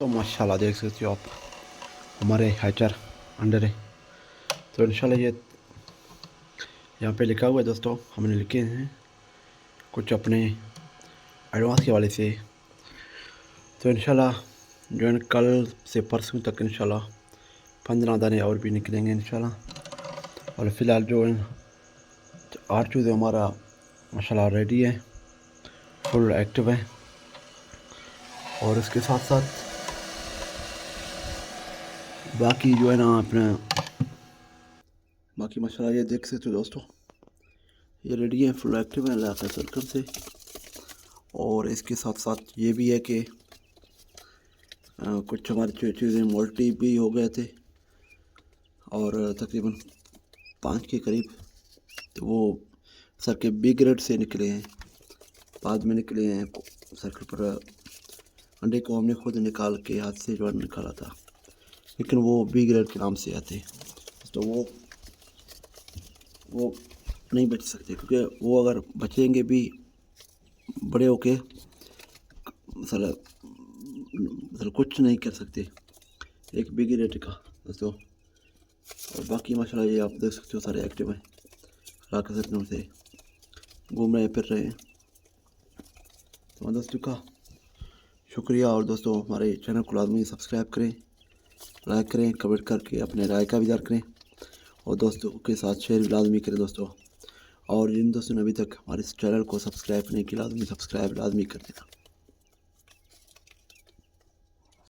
तो माशाल्लाह देख सकते हो आप हमारे हैचर अंडर है। तो इंशाल्लाह ये यहाँ पे लिखा हुआ है दोस्तों, हमने लिखे हैं कुछ अपने एडवांस के वाले से। तो इंशाल्लाह जो है कल से परसों तक इंशाल्लाह 15 दाने और भी निकलेंगे इंशाल्लाह। और फ़िलहाल जो है आर चूज़ हमारा माशाल्लाह रेडी है, फुल एक्टिव है। और इसके साथ साथ बाकी जो है ना अपना बाकी माशाल्लाह ये देख सकते हो दोस्तों, ये रेडी है, फुल एक्टिव है अल्लाह के सर्कल से। और इसके साथ साथ ये भी है कि कुछ हमारी चीज़ें मोल्टी भी हो गए थे और तकरीबन 5 के करीब, तो वो सर के बी ग्रेड से निकले हैं, बाद में निकले हैं सर्कल पर। अंडे को हमने खुद निकाल के हाथ से जो निकाला था, लेकिन वो बी ग्रेड के नाम से आते, तो वो नहीं बच सकते, क्योंकि वो अगर बचेंगे भी बड़े होके मतलब कुछ नहीं कर सकते एक बिग रेट का दोस्तों। और बाकी माशाल्लाह ये आप देख सकते हो सारे एक्टिव हैं, रात के से घूम रहे हैं, फिर रहे हैं। तो दोस्तों का शुक्रिया। और दोस्तों हमारे चैनल को लाजमी सब्सक्राइब करें, लाइक करें, कमेंट करके अपने राय का विचार करें और दोस्तों के साथ शेयर भी लाजमी करें दोस्तों। और जिन दोस्तों ने अभी तक हमारे इस चैनल को सब्सक्राइब नहीं किया, लाजमी सब्सक्राइब लाजमी कर देना।